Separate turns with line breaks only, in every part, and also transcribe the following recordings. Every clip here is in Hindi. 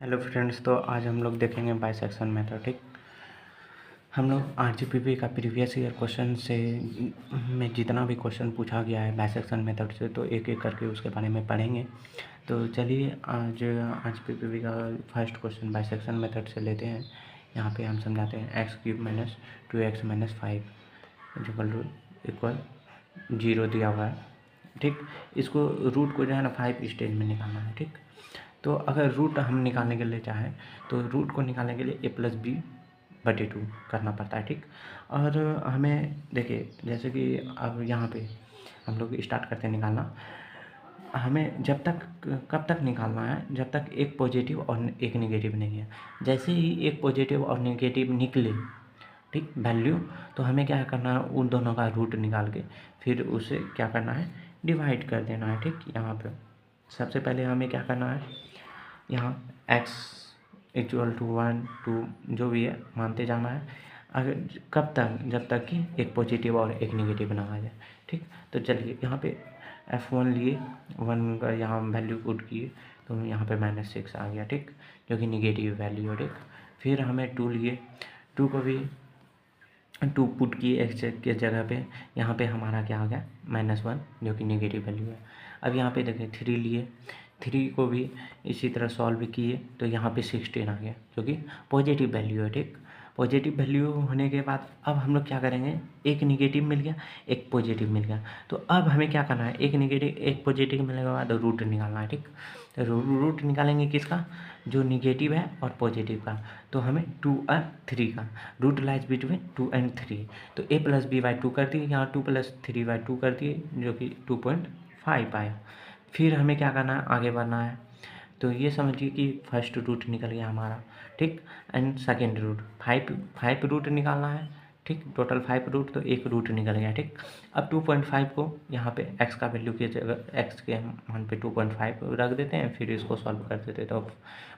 हेलो फ्रेंड्स, तो आज हम लोग देखेंगे बाइसेक्शन मेथड। ठीक, हम लोग आरजीपीवी का प्रीवियस ईयर क्वेश्चन से में जितना भी क्वेश्चन पूछा गया है बाइसेक्शन मेथड से, तो एक एक करके उसके बारे में पढ़ेंगे। तो चलिए आज आरजीपीवी का फर्स्ट क्वेश्चन बाइसेक्शन मेथड से लेते हैं। यहाँ पे हम समझाते हैं x³ minus 2x minus 5 equal 0 दिया हुआ है। ठीक, इसको रूट को जो है ना 5 स्टेज में निकालना है। ठीक, तो अगर रूट हम निकालने के लिए चाहें तो रूट को निकालने के लिए a+b/2 करना पड़ता है। ठीक, और हमें देखिए जैसे कि अब यहाँ पे हम लोग स्टार्ट करते हैं निकालना। हमें कब तक निकालना है, जब तक एक पॉजिटिव और एक नेगेटिव नहीं है। जैसे ही एक पॉजिटिव और नेगेटिव निकले, ठीक, वैल्यू, तो हमें क्या करना है, उन दोनों का रूट निकाल के फिर उसे क्या करना है, डिवाइड कर देना है। ठीक, यहाँ पे सबसे पहले हमें क्या करना है, यहाँ x इक्वल टू 1 2 जो भी है मानते जाना है। अगर कब तक, जब तक कि एक पॉजिटिव और एक नेगेटिव ना आ जाए। ठीक, तो चलिए यहाँ पे f1 लिए, 1 का यहाँ वैल्यू पुट किए तो यहाँ पे -6 आ गया। ठीक, जो कि नेगेटिव वैल्यू है। ठीक, फिर हमें 2 लिए, 2 को भी 2 पुट किए एक्स के जगह पे, यहाँ पे हमारा क्या आ गया, -1 जो कि नेगेटिव वैल्यू है। अब यहाँ पे देखिए 3 लिए, 3 को भी इसी तरह सॉल्व किए तो यहाँ पे 16 आ गया जो कि पॉजिटिव वैल्यू है। ठीक, पॉजिटिव वैल्यू होने के बाद अब हम लोग क्या करेंगे, एक नेगेटिव मिल गया, एक पॉजिटिव मिल गया, तो अब हमें क्या करना है, एक नेगेटिव एक पॉजिटिव मिलने के बाद रूट निकालना है। ठीक, तो रूट निकालेंगे किसका, जो नेगेटिव है और पॉजिटिव का। तो हमें 2 और 3 का रूट लाइज बिटवीन 2 and 3, तो a+b/2 कर दिए, यहाँ 2+3/2 कर दिए जो कि 2.5 आया। फिर हमें क्या करना है, आगे बढ़ना है। तो ये समझिए कि फर्स्ट रूट निकल गया हमारा। ठीक, एंड सेकेंड रूट 5 रूट निकालना है। ठीक, टोटल 5 रूट, तो एक रूट निकल गया। ठीक, अब 2.5 को यहाँ पे x का वैल्यू की जगह, x के मान पे 2.5 रख देते हैं, फिर इसको सॉल्व कर देते हैं तो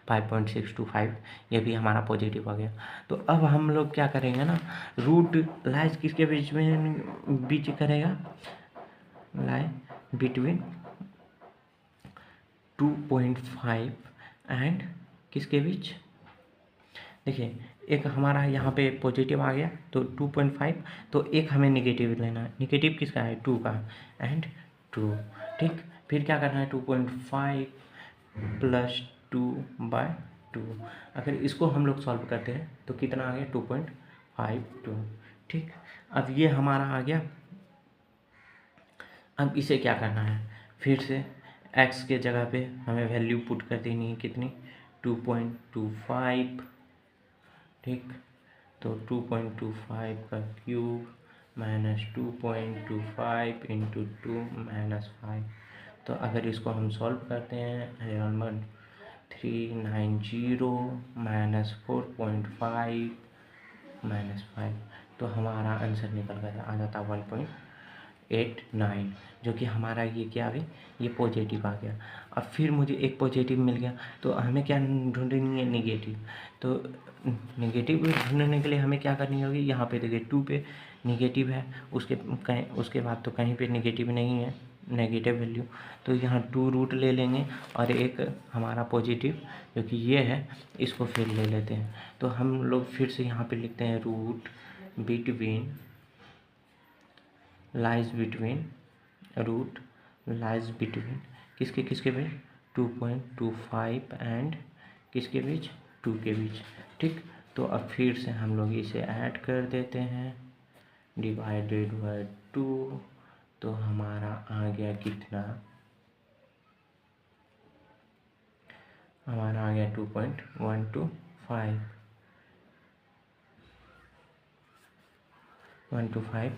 5.625 ये भी हमारा पॉजिटिव आ गया। तो अब हम लोग क्या करेंगे ना, रूट लाइज किसके बीच करेगा, लाई बिटवीन 2.5 एंड किसके बीच, देखिए एक हमारा यहाँ पे पॉजिटिव आ गया तो 2.5, तो एक हमें निगेटिव लेना है। निगेटिव किसका है, 2 का, एंड 2। ठीक, फिर क्या करना है, 2.5 + 2/2। अगर इसको हम लोग सॉल्व करते हैं तो कितना आ गया, 2.52। ठीक, अब ये हमारा आ गया। अब इसे क्या करना है, फिर से x के जगह पे हमें वैल्यू पुट कर देनी है, कितनी, 2.25। ठीक, तो 2.25 का क्यूब माइनस 2.25 इंटू 2 -5। तो अगर इसको हम सॉल्व करते हैं, 390 -4.5 -5, तो हमारा आंसर निकल कर आ जाता 1.89, जो कि हमारा ये क्या है, ये पॉजिटिव आ गया। अब फिर मुझे एक पॉजिटिव मिल गया, तो हमें क्या ढूंढनी है, नेगेटिव। तो नेगेटिव ढूंढने के लिए हमें क्या करनी होगी, यहाँ पे देखिए 2 पे नेगेटिव है, उसके बाद तो कहीं पे नेगेटिव नहीं है, नेगेटिव वैल्यू, तो यहाँ 2 रूट ले लेंगे और एक हमारा पॉजिटिव जो कि ये है, इसको फिर ले लेते हैं। तो हम लोग फिर से यहाँ पे लिखते हैं root between lies between root lies between किसके किसके बीच, 2.25 एंड किसके बीच, 2 के बीच। ठीक, तो अब फिर से हम लोग इसे ऐड कर देते हैं, डिवाइडेड बाय 2, तो हमारा आ गया कितना, हमारा आ गया 125।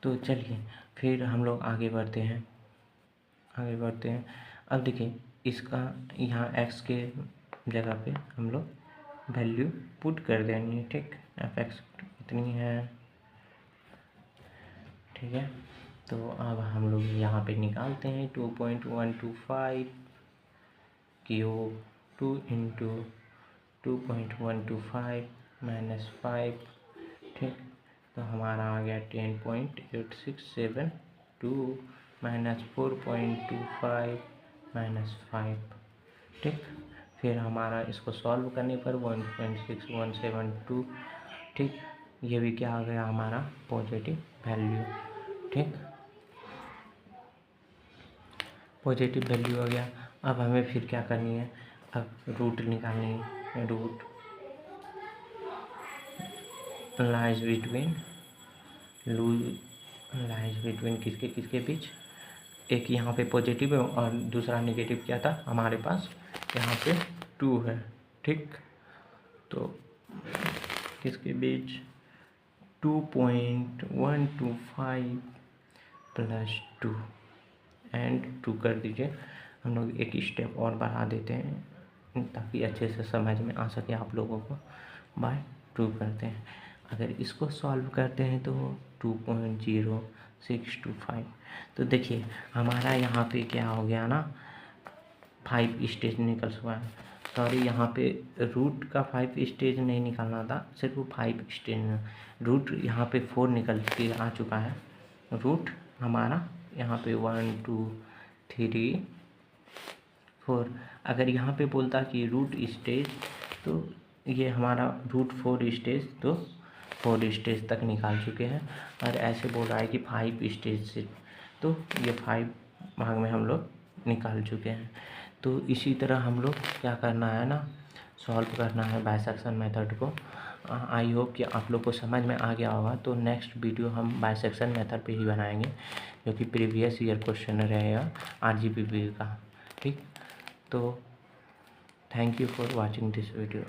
तो चलिए फिर हम लोग आगे बढ़ते हैं। अब देखिए इसका यहाँ x के जगह पे हम लोग वैल्यू पुट कर देंगे। ठीक, f(x) इतनी है। ठीक है, तो अब हम लोग यहाँ पे निकालते हैं 2.125 क्यूब 2 इंटू 2.125 -5। ठीक, तो हमारा आ गया 10.8672 -4.25 -5। ठीक, फिर हमारा इसको सॉल्व करने पर 1.6172, ठीक। ये भी क्या आ गया हमारा पॉजिटिव वैल्यू, ठीक, पॉजिटिव वैल्यू आ गया। अब हमें फिर क्या करनी है, अब रूट निकालनी है। रूट लाइज बिटवीन किसके किसके बीच, एक यहाँ पे पॉजिटिव है और दूसरा नेगेटिव क्या था हमारे पास, यहाँ पे 2 है, ठीक। तो किसके बीच 2.125 प्लस 2 एंड 2 कर दीजिए। हम लोग एक स्टेप और बढ़ा देते हैं ताकि अच्छे से समझ में आ सके आप लोगों को। बाय 2 करते हैं, अगर इसको सॉल्व करते हैं तो 2.0625। तो देखिए हमारा यहाँ पे क्या हो गया ना, 5 स्टेज निकल चुका है। सॉरी, यहाँ पे रूट का 5 स्टेज नहीं निकालना था, सिर्फ 5 स्टेज। रूट यहाँ पे 4 निकल के आ चुका है। रूट हमारा यहाँ पे 1 2 3 4। अगर यहाँ पे बोलता कि रूट स्टेज, तो ये हमारा रूट 4 स्टेज, तो 4 स्टेज तक निकाल चुके हैं। और ऐसे बोल रहा है कि 5 स्टेज से, तो ये 5 भाग में हम लोग निकाल चुके हैं। तो इसी तरह हम लोग क्या करना है ना, सॉल्व करना है बाइसेक्शन मेथड को। आई होप कि आप लोग को समझ में आ गया होगा। तो नेक्स्ट वीडियो हम बाइसेक्शन मेथड पे ही बनाएंगे, जो कि प्रीवियस ईयर क्वेश्चन रहेगा RGPP का, ठीक। तो thank you for watching this video.